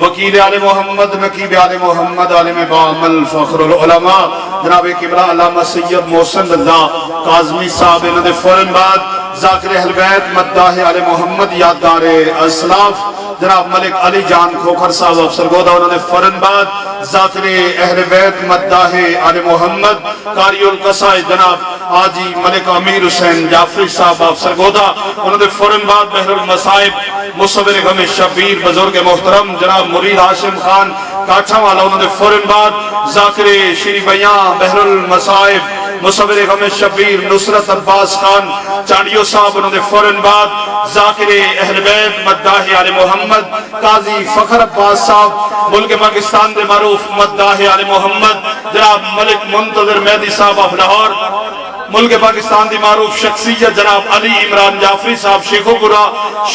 वकील आले मोहम्मद, नकीब आले मोहम्मद, आलिम बाअमल फखरुल उलमा जनाब किबला अल्लामा सैयद मोहसिन रज़ा काज़मी साहब, इन्होंने फौरन बाद ज़ाकिर अहल बैत मद्दाह आले मोहम्मद यादगार असलाफ जनाब मलिक अली जान खोखर साहब अफसरगोदा, उन्होंने फौरन बाद ज़ाकिर अहल बैत मद्दाह आले मोहम्मद कारियुल कसाई जनाब हाजी मलिक अमीर हुसैन जाफरी साहब अफसरगोदा, उन्होंने फौरन बाद बहरुल मसाइब मुसव्विर गम शबीर बुजुर्ग मोहतरम जनाब मुरीद हाशिम खान काठा वाला, उन्होंने फौरन बाद ज़ाकिर श्री बयां बहरुल मसाइब मुसव्विर गम शबीर नुसरत अब्बास खान चांडियो साहब, उन्होंने फौरन बाद ज़ाकिर अहल बैत मद्दाह आले मोहम्मद काजी फखर अब्बास साहब मुल्क पाकिस्तान के मारूफ मद्दाह आले मोहम्मद जनाब मलिक मुंतज़िर मेहदी साहब ऑफ लाहौर, मुल्क पाकिस्तान की मारूफ शख्सियत जनाब अली इमरान जाफरी साहब शेखोपुरा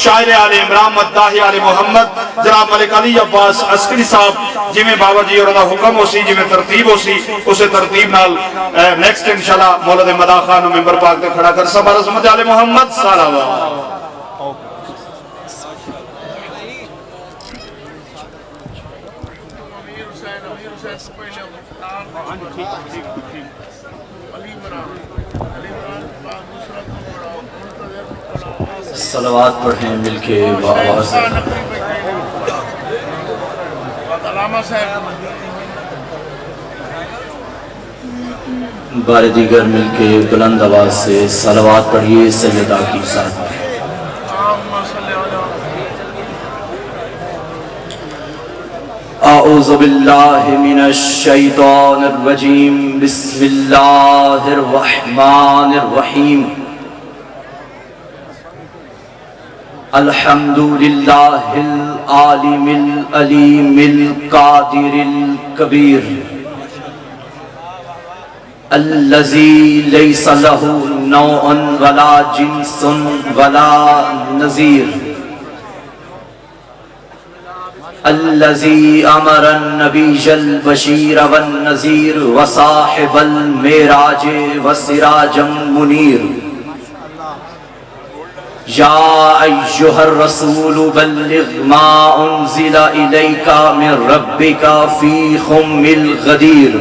शायर आले इमरान मद्दाह आले मोहम्मद जनाब मलिक अली अब्बास अस्करी साहब, जिमें बाबा जी और हुक्म हो सी जिमें तरतीब हो सी उस तरतीब नाल नेक्स्ट इंशाल्लाह मौलद मदा खान मेंबर पाक ते खड़ा कर सब रस्मत आले मोहम्मद सलावत। सलवात पढ़ें मिलके आवाज़ बार दीगर मिलके बुलंद आवाज से सलवात पढ़िए सैयदा की साथ। औज़ु बिल्लाहि मिनश शैतानिर रजीम, बिस्मिल्लाहिर रहमानिर रहीम। अल्हम्दुलिल्लाहिल आलिमिल अलीमिल कादिरिल कबीर, अल्लज़ी लैसा लहू नौअन वला जिन्सुन वला नज़ीर, अल्लज़ी अमरन नबीय्यल बशीर वन नज़ीर व साहिबल मेराज व सिराजम मुनीर। या अय्युहर रसूल बल्लिग मा उन्ज़िला इलैका मिन रब्बिका फी हुम्मिल गदीर।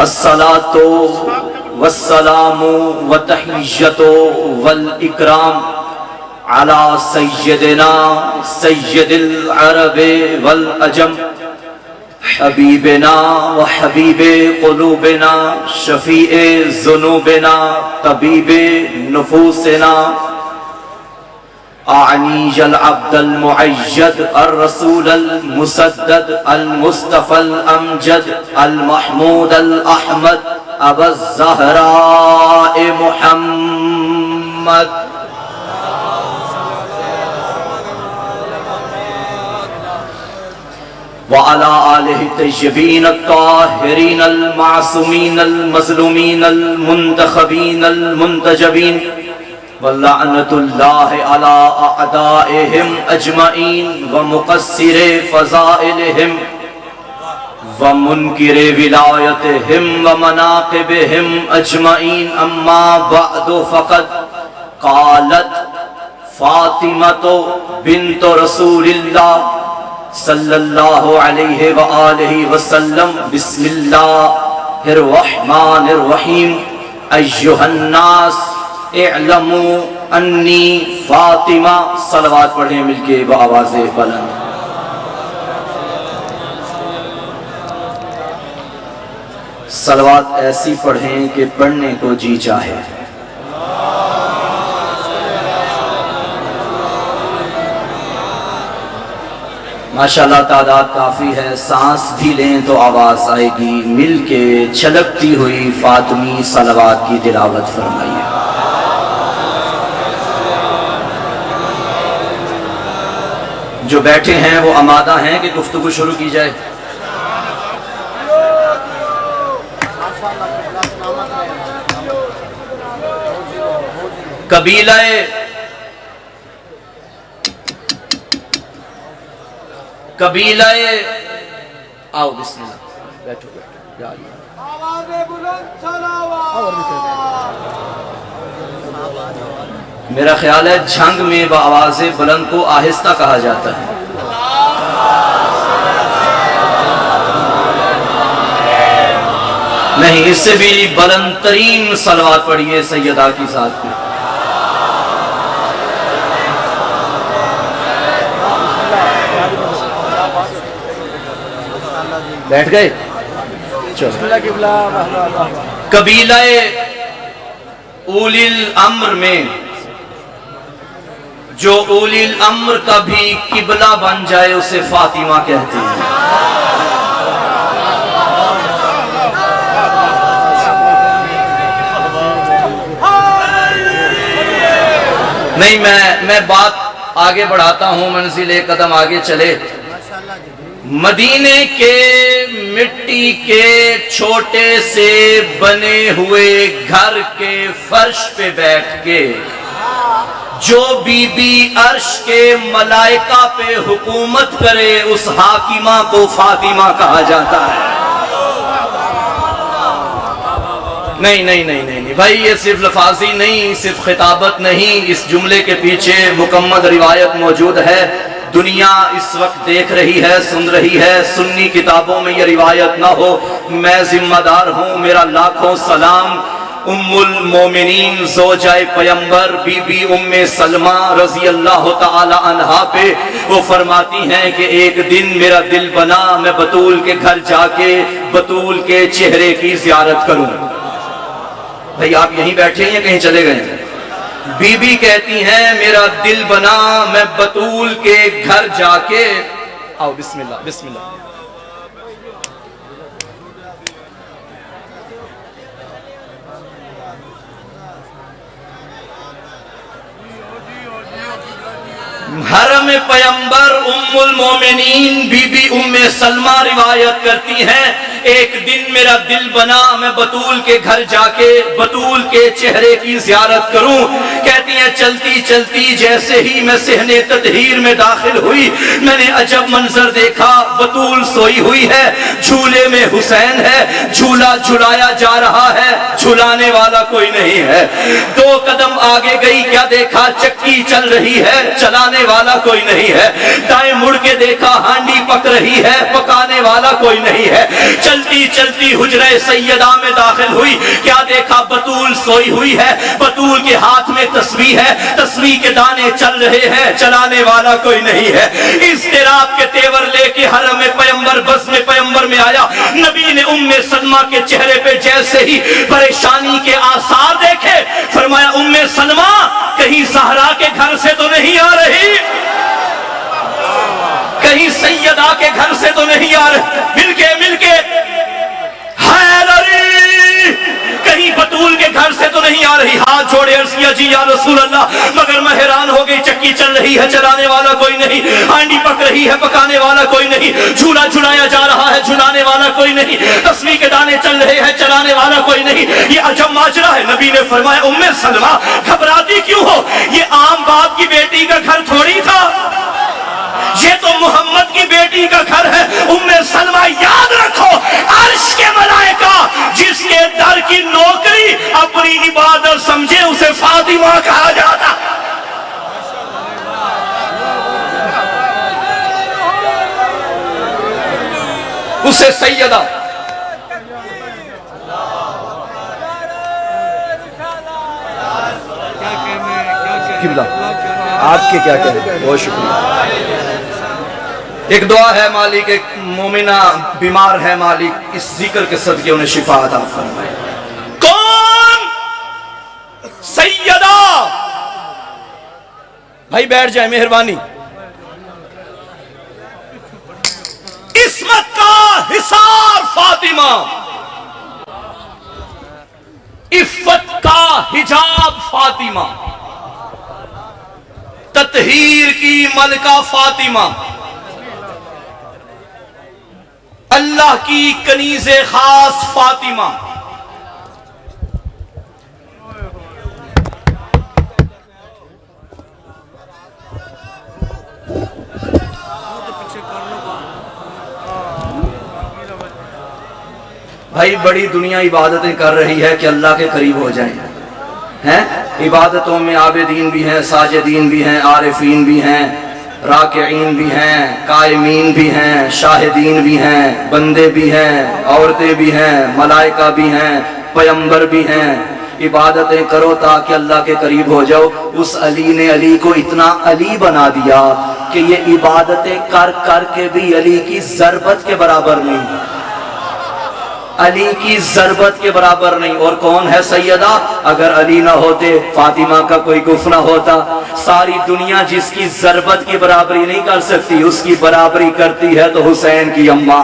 अस्सलातु वस्सलामु व तहिय्यतु वल इकराम अला सय्यदिना सय्यदिल अरब वल अजम, हबीबना व हबीबे क़ुलूबिना शफ़ीए ज़ुनूबिना तबीबे नुफूसिना, आनीजल अब्दल मुअय्यद अर रसूलल मुसद्दद अल मुस्तफ़ल अमजद अल महमूद अल अहमद अबज़ ज़हरा ए मुहम्मद। व अला आलिहि तय्यबीन अत्ताहिरीन अल मासूमीन अल मज़लूमीन अल मुंतखबीन अल मुंतजबीन, व लअनतुल्लाहि अला अअदाइहिम अजमईन व मुक़स्सिरे फ़ज़ाइलिहिम व मुनकिरे विलायतिहिम व मनाक़िबिहिम अजमईन। अम्मा बअदु फ़क़द क़ालत फ़ातिमतु बिन्तु रसूलिल्लाह सल्लल्लाहु अलैहि व आलिहि वसल्लम, बिस्मिल्लाहिर रहमानिर रहीम। अय्युहन नास इअलमू अन्नी फातिमा। सलवात पढ़ें मिलके व आवाज़े बुलंद। सलवात ऐसी पढ़ें कि पढ़ने को जी चाहे। माशाल्लाह तादाद काफ़ी है, सांस भी लें तो आवाज़ आएगी। मिल के छलकती हुई फातिमी सलवात की तिलावत फरमाइए। जो बैठे हैं वो आमादा हैं कि गुफ्तगू शुरू की जाए। कबीलाए आओ बिस्मिल्लाह, बैठो बैठो या मेरा ख्याल है झंग में आवाज़ बुलंद को आहिस्ता कहा जाता है। नहीं, इससे भी बुलंद तरीन सलवात पढ़िए सैयदा की साथ में। बैठ गए। कबीला उलिल अम्र में जो उलिल अम्र का भी किबला बन जाए उसे फातिमा कहते हैं। नहीं, मैं बात आगे बढ़ाता हूं, मंजिल एक कदम आगे चले। मदीने के मिट्टी के छोटे से बने हुए घर के फर्श पे बैठ के जो बीबी अर्श के मलाइका पे हुकूमत करे उस हाकिमा को फातिमा कहा जाता है। नहीं नहीं नहीं नहीं नहीं भाई, ये सिर्फ लफाजी नहीं, सिर्फ खिताबत नहीं, इस जुमले के पीछे मुकम्मल रिवायत मौजूद है। दुनिया इस वक्त देख रही है, सुन रही है। सुन्नी किताबों में ये रिवायत ना हो, मैं जिम्मेदार हूं। मेरा लाखों सलाम उम्मुल मोमिनीन ज़ौजाए पैगंबर बीबी उम्मे सलमा रजी अल्लाह तआला अन्हा पे। वो फरमाती हैं कि एक दिन मेरा दिल बना मैं बतूल के घर जाके बतूल के चेहरे की ज़ियारत करूं। भाई आप यहीं बैठे हैं या कहीं चले गए? बीबी कहती हैं मेरा दिल बना मैं बतूल के घर जाके, आओ बिस्मिल्लाह बिस्मिल्लाह। हरम पैगंबर उम्मुल मोमिनीन बीबी उम्मे सलमा रिवायत करती हैं एक दिन मेरा दिल बना मैं बतूल के घर जाके बतूल के चेहरे की ज़ियारत करूं। कहती हैं चलती चलती जैसे ही मैं सहने ततहीर में दाखिल हुई मैंने अजब मंजर देखा। बतूल सोई हुई है, झूले में हुसैन है, झूला झुलाया जा रहा है, झुलाने वाला कोई नहीं है। 2 कदम आगे गई, क्या देखा? चक्की चल रही है, चलाने वाला कोई नहीं है। दाएं मुड़ के देखा, हांडी पक रही है, पकाने वाला कोई नहीं है। चलती चलती हुजरे सैयदा में दाखिल हुई, क्या देखा? बतूल सोई हुई है, बतूल के हाथ में तस्बीह है, तस्बीह के दाने चल रहे हैं, चलाने वाला कोई नहीं है। इस्तिराब के तेवर लेके हरम पैगंबर बज़्म पैगंबर में आया। नबी ने उम्मे सलमा के चेहरे पे जैसे ही परेशानी के आसार देखे फरमाया उम्मे सलमा कहीं सहरा के घर से तो नहीं आ रही, कहीं सैयदा के घर से तो नहीं आ रही। मिलके हैदरी कहीं बतूल के घर से तो नहीं आ रही। हाथ जोड़े अर्ज़ किया जी या रसूल अल्लाह, मगर मैं हैरान हो गई। चक्की चल रही है, चलाने वाला कोई नहीं, हांडी पक रही है, पकाने वाला कोई नहीं, झूला झुलाया जा रहा है, झुलाने वाला कोई नहीं, तस्बीह के दाने चल रहे हैं, चलाने वाला कोई नहीं। ये अजब माजरा है। नबी ने फरमाया उम्मे सलमा घबराती क्यों हो, ये आम बाप की बेटी का घर थोड़ी था, ये तो मोहम्मद की बेटी का घर है। उम्मे सलमा याद रखो अर्श के मलाइका जिसके दर की नौकरी अपनी इबादत समझे उसे फातिमा कहा जाता। उसे सैयदा किबला आपके क्या कहने, बहुत शुक्रिया। एक दुआ है मालिक, एक मोमिना बीमार है मालिक, इस जिक्र के सदके उन्हें शिफा अता फरमाए। कौन? सैयदा। भाई बैठ जाए मेहरबानी। इस्मत का हिसार फातिमा, इफ्फत का हिजाब फातिमा, ततहीर की मलका फातिमा, अल्लाह की कनीज़े खास फातिमा। भाई बड़ी दुनिया इबादतें कर रही है कि अल्लाह के करीब हो जाए, हैं? इबादतों में आबिदीन भी हैं, साजिदीन भी हैं, आरिफीन भी हैं, राकिईन भी हैं, कायमीन भी हैं, शाहिदीन भी हैं, बंदे भी हैं, औरतें भी हैं, मलाइका भी हैं, पैगंबर भी हैं। इबादतें करो ताकि अल्लाह के करीब हो जाओ। उस अली ने अली को इतना अली बना दिया कि ये इबादतें कर कर के भी अली की ज़रबत के बराबर नहीं, अली की ज़रबत के बराबर नहीं। और कौन है सैयदा? अगर अली ना होते, फातिमा का कोई गुफ ना होता, सारी दुनिया जिसकी ज़रबत की बराबरी नहीं कर सकती, उसकी बराबरी करती है तो हुसैन की अम्मा।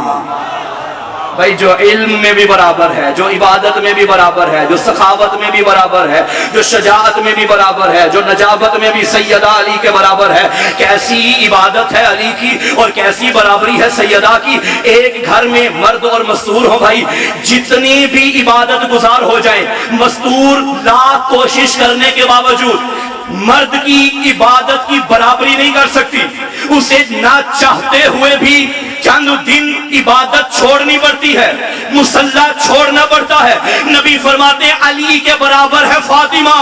भाई जो इल्म में भी बराबर है, जो इबादत में भी बराबर है, जो सखावत में भी बराबर है, जो शजाअत में भी बराबर है, जो नजाबत में भी सैयदा अली के बराबर है। कैसी इबादत है अली की और कैसी बराबरी है सैयदा की। एक घर में मर्द और मस्तूर हो भाई, जितनी भी इबादत गुजार हो जाए, मस्तूर लाख कोशिश करने के बावजूद मर्द की इबादत की बराबरी नहीं कर सकती। उसे ना चाहते हुए भी चंद दिन इबादत छोड़नी पड़ती है, मुसल्ला छोड़ना पड़ता है। नबी फरमाते हैं अली के बराबर है फातिमा।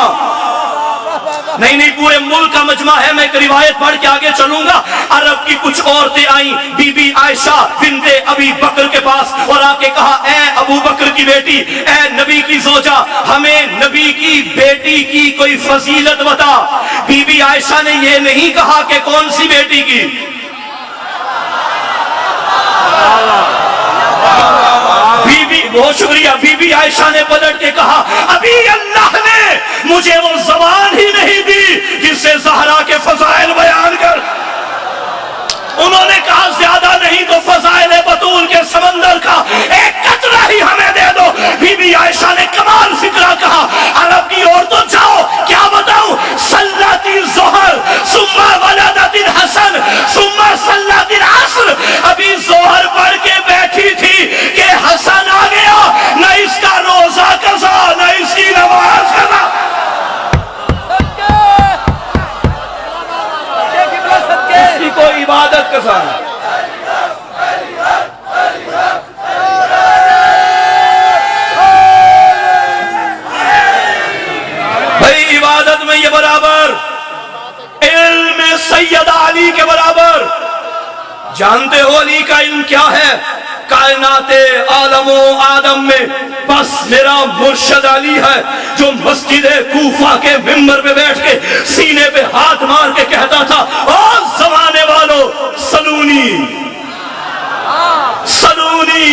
नहीं, पूरे मुल्क का मजमा है। मैं एक रिवायत पढ़ के आगे चलूंगा। अरब की कुछ औरतें आई बीबी आयशा बिन्ते अबी बकर के पास और आके कहा, ए अबू बकर की बेटी, ए नबी की जोजा, हमें नबी की बेटी की कोई फजीलत बता। बीबी आयशा ने यह नहीं कहा कि कौन सी बेटी की, बहुत शुक्रिया, बीबी आयशा ने पलट के कहा, अभी अल्लाह ने मुझे वो ज़बान ही नहीं दी जिससे ज़हरा के फज़ाइल बयान कर। उन्होंने कहा ज्यादा नहीं तो फज़ाइल बतूल के समंदर का एक कतरा ही हमें दे दो। बीबी आयशा ने कमाल फिक्रा कहा, अरब की ओर तो जाओ, क्या बताऊं, सल्लाती ज़ोहर सुम्मा वलदतिल हसन सुम्मा सल्लातिल अस्र। अभी ज़ोहर पढ़ के बैठी थी कि हसन आ गया, न इसका रोजा कज़ा न इसकी नमाज कज़ा। इसकी कोई इबादत कज़ा नहीं। भाई इबादत में ये बराबर, इल्म में सैयदा अली के बराबर। जानते हो अली का इल्म क्या है? कायनाते आलमो आदम में बस मेरा मुर्शद अली है, जो मस्जिद कूफा के मिंबर पे बैठ के सीने पे हाथ मार के कहता था, ओ जमाने वालों सलूनी सलूनी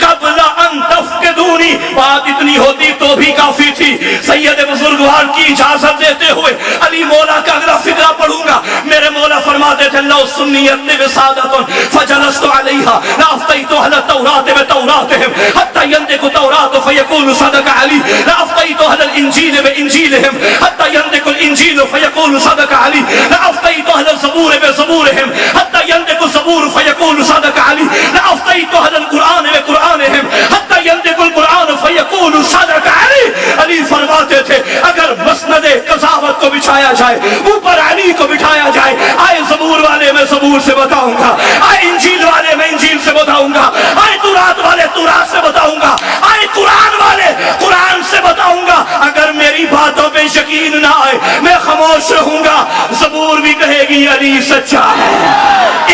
कबला अन तफ्किदूनी। बात इतनी होती तो भी काफी थी। सैयद बुजुर्गवार की इजाजत देते हुए अली मौला का अगला फिक्रा पढ़ूंगा। मेरे मौला फरमाते थे, लौ सुन्नियत बिसादतुन फजलस्तु अलैहा लाफ्तैतु अहल तौरात बितौरातिहिम हत्ता यंतिकु तौरात फयकूलु सदक अली लाफ्तैतु अहल इंजील बिइंजीलिहिम हत्ता यंतिकु इंजील फयकूलु सदक अली लाफ्तैतु अहल ज़बूर बिज़बूरिहिम हत्ता यंतिकु ज़बूर फयकूलु सदक अली लाफ्तैतु अहल कुरान बिकुरानिहिम हत्ता यंतिकु कुरान फयकूलु सदक अली। अली फरमाते थे, अगर मसनद कज़ावत को बिछाया जाए, ऊपर अली को बिठाया जाए, आए ज़बूर वाले मैं ज़बूर से बताऊंगा, आए इंजील वाले मैं इंजील से बताऊंगा, आए तुरात वाले तुरात से बताऊंगा, आए कुरान वाले कुरान से बताऊंगा। अगर मेरी बातों पे यकीन ना आए, मैं खामोश रहूंगा। ज़बूर भी कहेगी अली सच्चा है,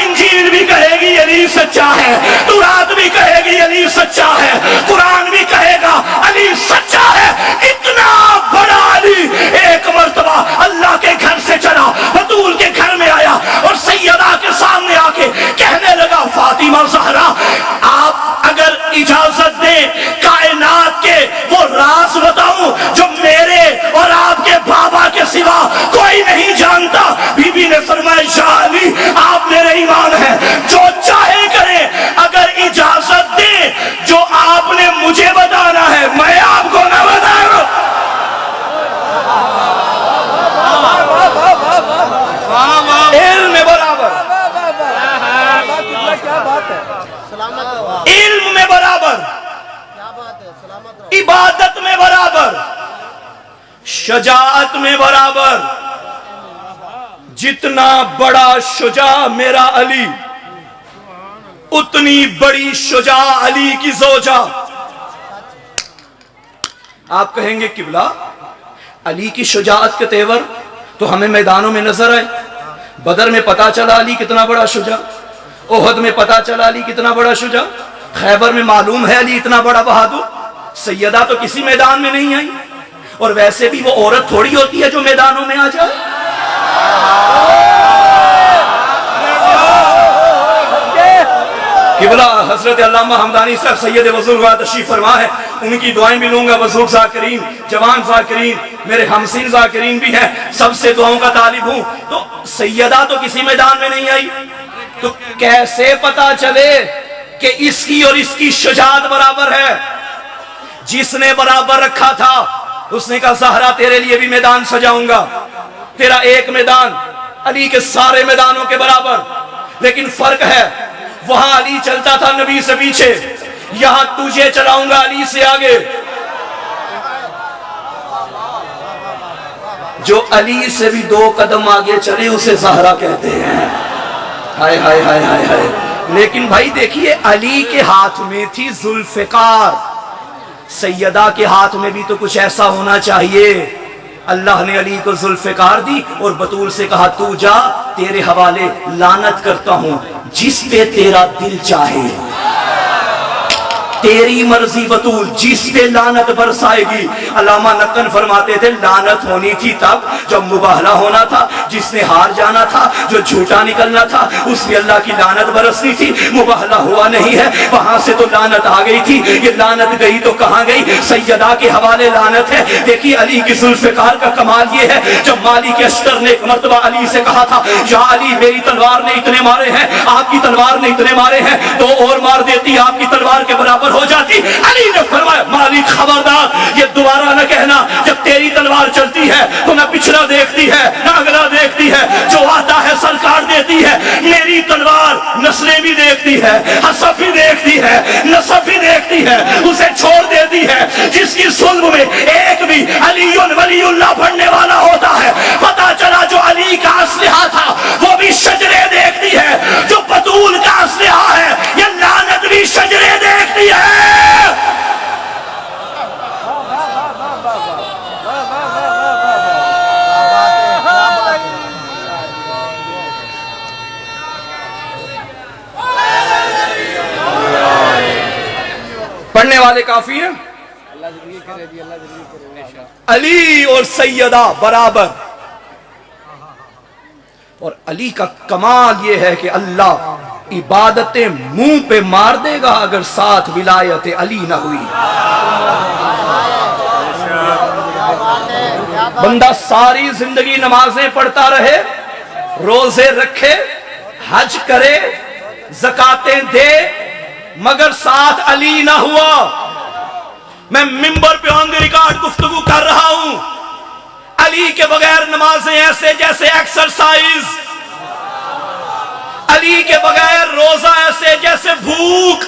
इंजील भी कहेगी अली सच्चा है, तुरात भी कहेगी अली सच्चा है, कुरान भी कहेगा अली सच्चा है। इतना बड़ा अली एक मर्तबा अल्लाह के घर से चला, बतूल के घर में आया और सैयदा के सामने आके कहने लगा, फातिमा ज़हरा, आप अगर इजाजत दें कायनात के वो राज बताऊं जो मेरे और आपके बाबा के सिवा कोई नहीं जानता। बीबी ने फरमाया, शाह अली आप मेरे ईमान हैं, जो चाहे करें, अगर इजाजत दें जो आपने मुझे बताना है मैं आपको ना बताऊं। इल्म में बराबर, इल्म में बराबर, इबादत में बराबर, शजाअत में बराबर। जितना बड़ा शुजा मेरा अली, उतनी बड़ी शुजा अली की जोजा। आप कहेंगे किबला अली की शुजाअत के तेवर तो हमें मैदानों में नजर आए। बदर में पता चला अली कितना बड़ा शुजा, ओहद में पता चला अली कितना बड़ा शुजा, खैबर में मालूम है अली इतना बड़ा बहादुर। सैयदा तो किसी मैदान में नहीं आई, और वैसे भी वो औरत थोड़ी होती है जो मैदानों में आ जाए। किबला हजरत अल्लामा हमदानी साहब सैयद बुजुर्ग तशरीफ फरमा है, उनकी दुआएं भी लूंगा। बुजुर्ग ज़ाकिरीन, जवान ज़ाकिरीन, मेरे हमसीन ज़ाकिरीन भी हैं, सबसे दुआओं का तालिब हूं। तो सैयदा तो किसी मैदान में नहीं आई, तो कैसे पता चले कि इसकी और इसकी शुजाअत बराबर है? जिसने बराबर रखा था उसने कहा ज़हरा तेरे लिए भी मैदान सजाऊंगा, तेरा एक मैदान अली के सारे मैदानों के बराबर। लेकिन फर्क है, वहां अली चलता था नबी से पीछे, यहां तुझे चलाऊंगा अली से आगे। जो अली से भी 2 कदम आगे चले उसे ज़हरा कहते हैं। हाय हाय हाय हाय हाय। लेकिन भाई देखिए, अली के हाथ में थी जुल्फ़िकार, सैयदा के हाथ में भी तो कुछ ऐसा होना चाहिए। अल्लाह ने अली को जुल्फ़िकार दी और बतूल से कहा तू जा, तेरे हवाले लानत करता हूं जिस पे तेरा दिल चाहे, तेरी मर्जी बतूल, जिस पे लानत बरसाएगी। अल्लामा नक्कन फरमाते थे लानत होनी थी तब जब मुबाहला होना था, जिसने हार जाना था, जो झूठा निकलना था, उस पे अल्लाह की लानत बरसनी थी। मुबाहला हुआ नहीं है, वहां से तो लानत आ गई थी। ये लानत गई तो कहां गई? सैयदा के हवाले लानत है। देखिए अली की जुल्फ़िकार का कमाल ये है, जब मालिक अश्तर ने एक मर्तबा अली से कहा था या अली मेरी तलवार ने इतने मारे हैं, आपकी तलवार ने इतने मारे हैं, तो और मार देती आपकी तलवार के बराबर हो जाती। अली ने फरमाया मालिक खबरदार, ये दोबारा न कहना, जब तेरी तलवार चलती है तो न पिछला देखती है न अगला देखती है, जो आता है सरकार देती है। मेरी तलवार नस्लें भी देखती है, हसब भी देखती है, नसब भी देखती है, उसे छोड़ देती है। जिसकी सुल्ब में एक भी अलीयुन वलीउल्लाह पढ़ने वाला होता है, पता चला जो अली का असलिहा था वो भी शजरे देखती है, जो बतूल का असलिहा है ये लानत भी शजरे देखती है। पढ़ने वाले काफी हैं। अली और सैयदा बराबर। और अली का कमाल यह है कि अल्लाह इबादतें मुंह पे मार देगा अगर साथ विलायत अली ना हुई। बंदा सारी जिंदगी नमाजें पढ़ता रहे, रोजे रखे, हज करे, ज़कातें दे, मगर साथ अली ना हुआ। मैं मिंबर पे ऑन द रिकॉर्ड गुफ्तगू कर रहा हूं, अली के बगैर नमाजें ऐसे जैसे एक्सरसाइज, अली के बगैर रोजा ऐसे जैसे भूख,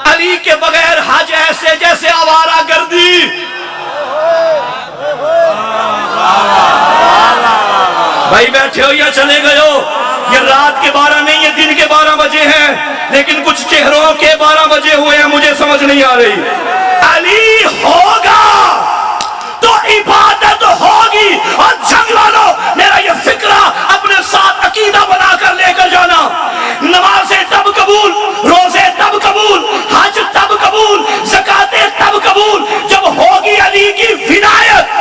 अली के बगैर हज ऐसे जैसे आवारा गर्दी। भाई बैठे हो या चले गए हो? ये रात के 12 नहीं, ये दिन के 12 बजे हैं, लेकिन कुछ चेहरों के 12 बजे हुए हैं, मुझे समझ नहीं आ रही। अली होगा तो इबादत होगी। और जंग वालों, मेरा ये फिक्रा अपने साथ अकीदा बनाकर लेकर जाना। नमाजें तब कबूल, रोजे तब कबूल, हज तब कबूल, ज़कातें तब कबूल जब होगी अली की विलायत।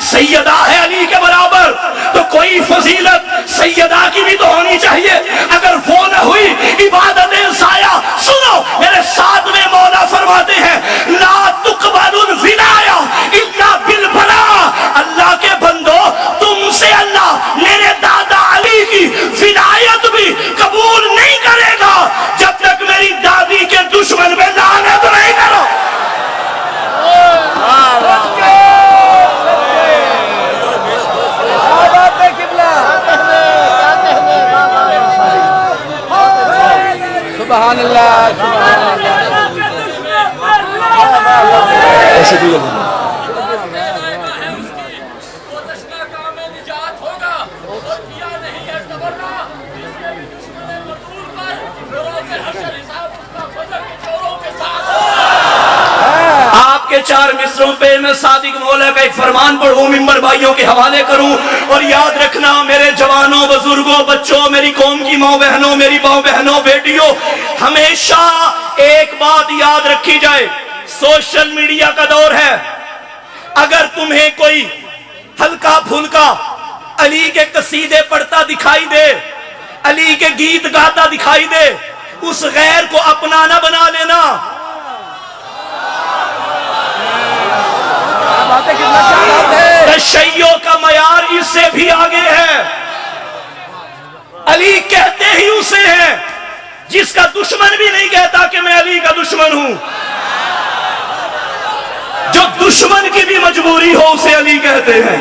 सैयदा है अली के बराबर, तो कोई फजीलत सैयदा की भी तो होनी चाहिए। अगर वो न हुई, इबादतें ज़ाया। सुनो, मेरे साथ में मौला फरमाते हैं ला तुक़बलुल विलाया इल्ला बिल बला। अल्लाह के बंदो, तुमसे अल्लाह मेरे दादा अली की विलायत भी कबूल नहीं करेगा जब तक मेरी दादी के दुश्मन पे लानत नहीं करो। सुभान अल्लाह, सुभान अल्लाह। ऐसे भी आपके 4 मिसरों पे मैं सादिक मौला का एक फरमान पढ़ूं, मिंबर भाइयों के हवाले करूं। और याद रखना मेरे जवानों, बुजुर्गों, बच्चों, मेरी कौम की माँ बहनों, मेरी माँ बहनों, बेटियों, हमेशा एक बात याद रखी जाए, सोशल मीडिया का दौर है। अगर तुम्हें कोई हल्का फुल्का अली के कसीदे पढ़ता दिखाई दे, अली के गीत गाता दिखाई दे, उस गैर को अपनाना बना लेना। तशय्यो का मयार इससे भी आगे है। अली कहते ही उसे है जिसका दुश्मन भी नहीं कहता कि मैं अली का दुश्मन हूं। जो दुश्मन की भी मजबूरी हो उसे अली कहते हैं।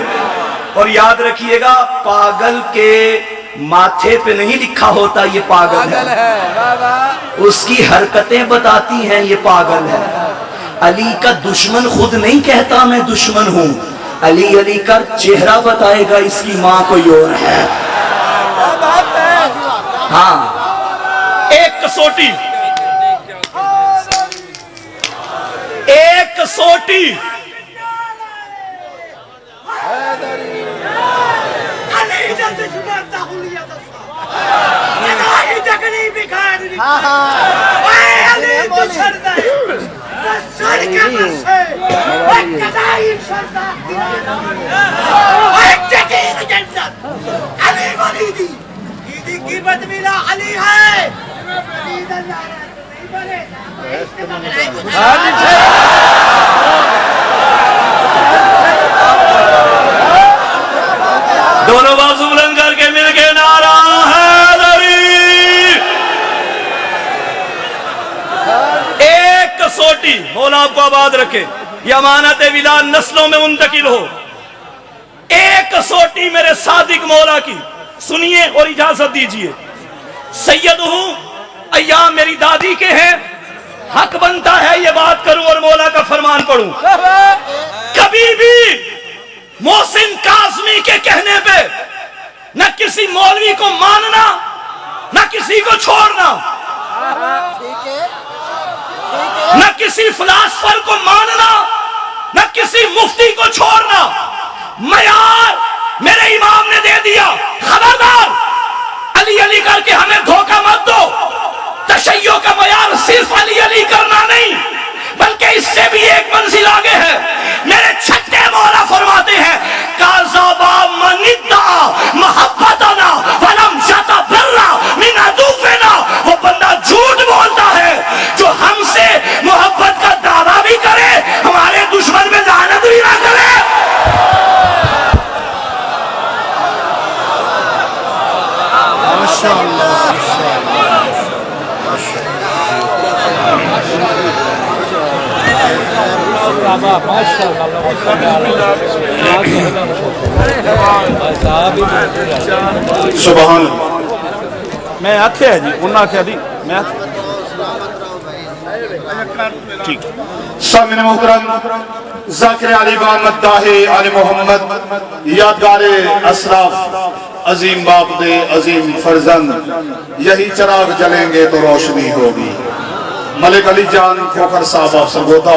और याद रखिएगा, पागल के माथे पे नहीं लिखा होता ये पागल है, उसकी हरकतें बताती हैं ये पागल है। अली का दुश्मन खुद नहीं कहता मैं दुश्मन हूं, अली अली का चेहरा बताएगा इसकी मां कोई और है। हाँ, एक कसौटी, एक कसौटी अली है। दोनों बाजू बुलंद करके मिलके नारा हैदरी। एक कसौटी, मौला आपको आबाद रखे, यह अमानत विला नस्लों में मुंतकिल हो। एक कसौटी मेरे सादिक मौला की सुनिए और इजाजत दीजिए। सैयद हूं, अय्याम मेरी दादी के हैं, हक बनता है ये बात करूं और मौला का फरमान पढ़ूं। कभी भी मोहसिन काज़मी के कहने पे न किसी मौलवी को मानना, न किसी को छोड़ना, न किसी फिलासफर को मानना, न किसी मुफ्ती को छोड़ना। मयार मेरे इमाम ने दे दिया, खबरदार अली अली करके हमें धोखा मत दो। तशय्यो का मयार सिर्फ अली अली करना नहीं, बल्कि इससे भी एक मंजिल आगे है। मेरे छठे मौला फरमाते हैं, काज़ाबा मनिद्दा मोहब्बतना वलम यतबर्रा मिन अदुव्विना। वो बंदा झूठ बोलता है जो हमसे मोहब्बत का दावा भी करे, हमारे दुश्मन में लानत भी ना करे। सुभान मैं आख्या जी, उन्हें आख्या जी, मैं ठीक। सामिन मोहतरम, ज़ाकिर अली मद्दाहे आले मोहम्मद, यादगार असराफ अजीम बाप दे अजीम फर्जंद, यही चिराग जलेंगे तो रोशनी होगी। मलिक अली जान खोखर साहब आप सरगोदा,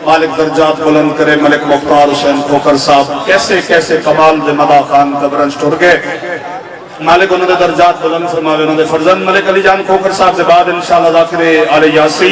मालिक दर्जात बुलंद करे मलिक मुख्तार हुसैन खोखर साहब, कैसे कैसे कमाल दे मदा खान कब्रंज टुर गए। मालिक उन्होंने दर्जात बुलंद फरमावे। उन्होंने फर्जंद मलिक अली जान खोखर साहब के बाद इंशाअल्लाह ज़ाकिर अली यासीन